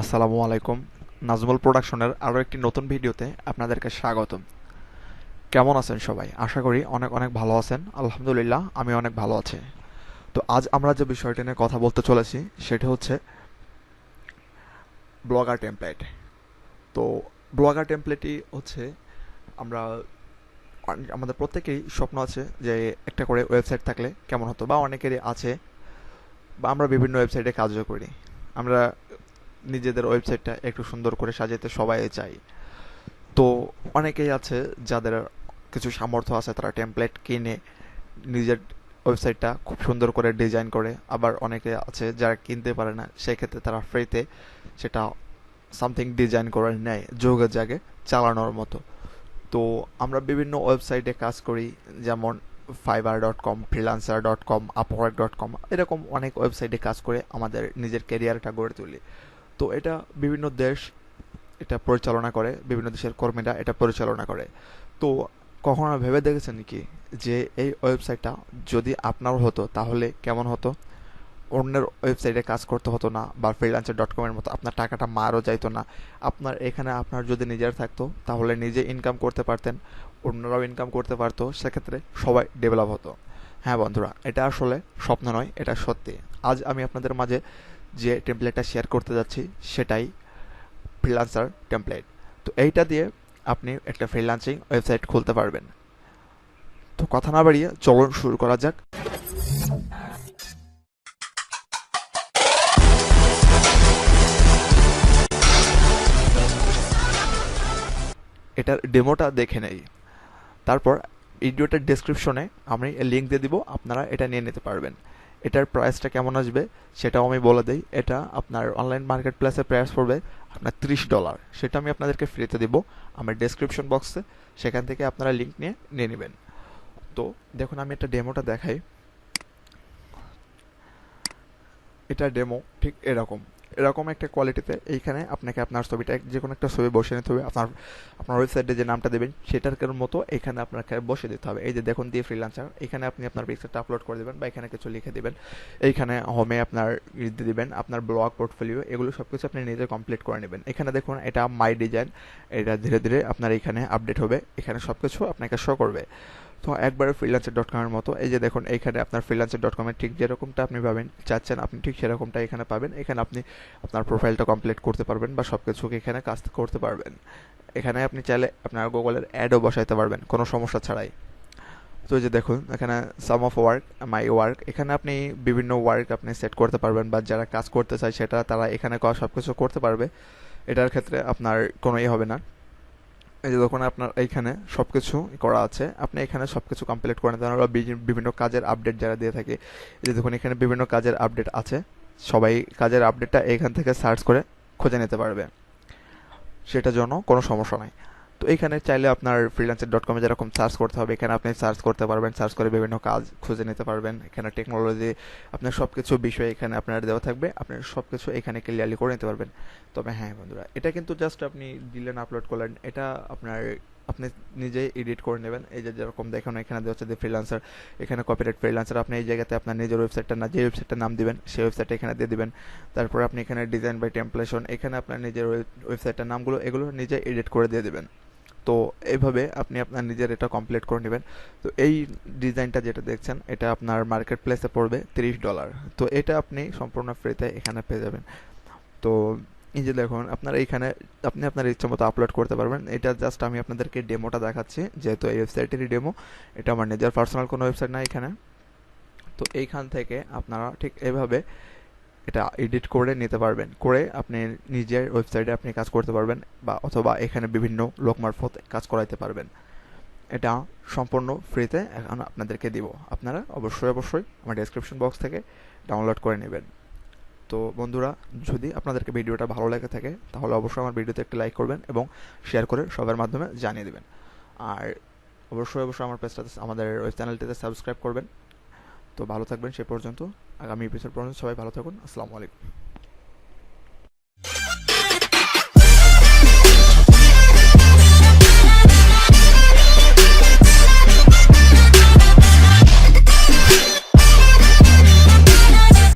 আসসালামু আলাইকুম। নাজমুল প্রোডাকশনের আরও একটি নতুন ভিডিওতে আপনাদেরকে স্বাগতম। কেমন আছেন সবাই? আশা করি অনেক অনেক ভালো আছেন। আলহামদুলিল্লাহ আমি অনেক ভালো আছি। তো আজ আমরা যে বিষয়টি নিয়ে কথা বলতে চলেছি সেটি হচ্ছে ব্লগার টেমপ্লেট। তো ব্লগার টেমপ্লেটই হচ্ছে আমরা আমাদের প্রত্যেকেরই স্বপ্ন আছে যে একটা করে ওয়েবসাইট থাকলে কেমন হতো, বা অনেকেরই আছে, বা আমরা বিভিন্ন ওয়েবসাইটে কাজও করি। আমরা নিজেদের ওয়েবসাইটটা একটু সুন্দর করে সাজাতে সবাই চাই। তো অনেকেই আছে যাদের কিছু সামর্থ্য আছে, তারা টেমপ্লেট কিনে নিজের ওয়েবসাইটটা খুব সুন্দর করে ডিজাইন করে। আবার অনেকে আছে যারা কিনতে পারে না, সেক্ষেত্রে তারা ফ্রিতে সেটা সামথিং ডিজাইন করে নেয় যোগে জাগে চালানোর মতো। তো আমরা বিভিন্ন ওয়েবসাইটে কাজ করি, যেমন fiverr.com, freelancer.com, upwork.com, এরকম অনেক ওয়েবসাইটে কাজ করে আমাদের নিজের ক্যারিয়ারটা গড়ে তুলি। তো এটা বিভিন্ন দেশ এটা পরিচালনা করে, বিভিন্ন দেশের কর্মীরা এটা পরিচালনা করে। তো কখনো ভেবে দেখেছেন কি যে এই ওয়েবসাইটটা যদি আপনার হতো তাহলে কেমন হতো? অন্যের ওয়েবসাইটে কাজ করতে হতো না, বা freelancer.com এর মতো আপনার টাকাটা মারও যাইতো না। আপনার এখানে আপনার যদি নিজের থাকতো তাহলে নিজে ইনকাম করতে পারতেন, অন্যরাও ইনকাম করতে পারতো, সেক্ষেত্রে সবাই ডেভেলপ হতো। হ্যাঁ বন্ধুরা, এটা আসলে স্বপ্ন নয়, এটা সত্যি। আজ আমি আপনাদের মাঝে যে টেমপ্লেটটা শেয়ার করতে যাচ্ছি সেটাই ফ্রিল্যান্সার টেমপ্লেট। তো এইটা দিয়ে আপনি একটা ফ্রিল্যান্সিং ওয়েবসাইট খুলতে পারবেন। তো কথা না বাড়িয়ে চলুন শুরু করা যাক। এটার ডেমোটা দেখে নেই, তারপর ভিডিওটার ডেসক্রিপশনে আমি লিঙ্ক দিয়ে দিব, আপনারা এটা নিয়ে নিতে পারবেন। এটার প্রাইসটা কেমন আসবে সেটাও আমি বলে দিই। এটা আপনার অনলাইন মার্কেট প্লেসে প্রাইস পড়বে আপনার $30, সেটা আমি আপনাদেরকে ফ্রিতে দিব আমার ডেসক্রিপশন বক্সে, সেখান থেকে আপনারা লিঙ্ক নিয়ে নিয়ে নেবেন। তো দেখুন আমি একটা ডেমোটা দেখাই। এটা ডেমো ঠিক এরকম এরকম একটা কোয়ালিটিতে। এইখানে আপনাকে আপনার ছবিটা যে কোনো একটা ছবি বসে নিতে হবে, আপনার আপনার ওয়েবসাইটে যে নামটা দেবেন সেটার মতো এখানে আপনাকে বসে দিতে হবে। এই যে দেখুন দিয়ে ফ্রিল্যান্সার, এখানে আপনি আপনার পিকচারটা আপলোড করে দেবেন বা এখানে কিছু লিখে দেবেন। এইখানে হোমে আপনার দিয়ে দিবেন আপনার ব্লগ পোর্টফোলিও, এগুলো সব কিছু আপনি নিজে কমপ্লিট করে নেবেন। এখানে দেখুন এটা মাই ডিজাইন, এটা ধীরে ধীরে আপনার এখানে আপডেট হবে, এখানে সব কিছু আপনাকে শো করবে। তো একবারে freelancer.com এর মতো। এই যে দেখুন এইখানে আপনার freelancer.com এর ঠিক যেরকমটা আপনি পাবেন চাচ্ছেন, আপনি ঠিক সেরকমটা এখানে পাবেন। এখানে আপনি আপনার প্রোফাইলটা কমপ্লিট করতে পারবেন বা সব কিছু এখানে কাজ করতে পারবেন। এখানে আপনি চাইলে আপনার গুগলের অ্যাডও বসাইতে পারবেন কোনো সমস্যা ছাড়াই। তো এই যে দেখুন এখানে সাম অফ ওয়ার্ক, মাই ওয়ার্ক, এখানে আপনি বিভিন্ন ওয়ার্ক আপনি সেট করতে পারবেন, বা যারা কাজ করতে চায় সেটা তারা এখানে সব কিছু করতে পারবে। এটার ক্ষেত্রে আপনার কোনো হবে না। এই যে দেখুন আপনার এইখানে সবকিছু করা আছে, আপনি এখানে সবকিছু কমপ্লিট করে নিতে পারবেন। বিভিন্ন কাজের আপডেট যারা দিয়ে থাকে, এই যে দেখুন এখানে বিভিন্ন কাজের আপডেট আছে, সবাই কাজের আপডেটটা এখান থেকে সার্চ করে খুঁজে নিতে পারবে, সেটার জন্য কোনো সমস্যা নাই। তো এখানে চাইলে আপনার freelancer.com যেরকম সার্চ করতে হবে, এখানে আপনি সার্চ করতে পারবেন, সার্চ করে বিভিন্ন কাজ খুঁজে নিতে পারবেন। এখানে টেকনোলজি আপনার সব কিছু বিষয় এখানে আপনার দেওয়া থাকবে, আপনি সব কিছু এখানে ক্লিয়ারলি করে নিতে পারবেন। তবে হ্যাঁ বন্ধুরা, এটা কিন্তু জাস্ট আপনি দিলেন, আপলোড করলেন, এটা আপনার আপনি নিজেই এডিট করে নেবেন। এই যে যেরকম দেখুন এখানে দেওয়া হচ্ছে যে ফ্রিল্যান্সার, এখানে কপিরাইট ফ্রিল্যান্সার, আপনি এই জায়গাতে আপনার নিজের ওয়েবসাইটটা না, যে ওয়েবসাইটটার নাম দিবেন সেই ওয়েবসাইটটা এখানে দিয়ে দিবেন। তারপর আপনি এখানে ডিজাইন বাই টেমপ্লেশন, এখানে আপনার নিজের ওয়েবসাইটটার নামগুলো এগুলো নিজে এডিট করে দিয়ে দিবেন। তো এইভাবে আপনি আপনার নিজের এটা কমপ্লিট করে নেবেন। তো এই ডিজাইনটা যেটা দেখছেন এটা আপনার মার্কেট প্লেসে পড়বে $30। তো এটা আপনি সম্পূর্ণ ফ্রিতে এখানে পেয়ে যাবেন। তো এই যে দেখুন আপনার এইখানে আপনি আপনার ইচ্ছা মতো আপলোড করতে পারবেন। এটা জাস্ট আমি আপনাদেরকে ডেমোটা দেখাচ্ছি, যেহেতু এই ওয়েবসাইটেরই ডেমো, এটা আমার নিজের পার্সোনাল কোনো ওয়েবসাইট না এখানে। তো এইখান থেকে আপনারা ঠিক এভাবে এটা এডিট করে নিতে পারবেন, করে আপনি নিজের ওয়েবসাইটে আপনি কাজ করতে পারবেন, বা অথবা এখানে বিভিন্ন লোক মারফত কাজ করাইতে পারবেন। এটা সম্পূর্ণ ফ্রিতে এখন আপনাদেরকে দিব, আপনারা অবশ্যই অবশ্যই আমার ডেসক্রিপশন বক্স থেকে ডাউনলোড করে নেবেন। তো বন্ধুরা, যদি আপনাদেরকে ভিডিওটা ভালো লেগে থাকে তাহলে অবশ্যই আমার ভিডিওতে একটা লাইক করবেন এবং শেয়ার করে সবার মাধ্যমে জানিয়ে দেবেন। আর অবশ্যই অবশ্যই আমার পেজটাতে, আমাদের ওই চ্যানেলটিতে সাবস্ক্রাইব করবেন। তো ভালো থাকবেন সে পর্যন্ত, আগামী এপিসোড পর্যন্ত সবাই ভালো থাকুন। আসসালামু আলাইকুম।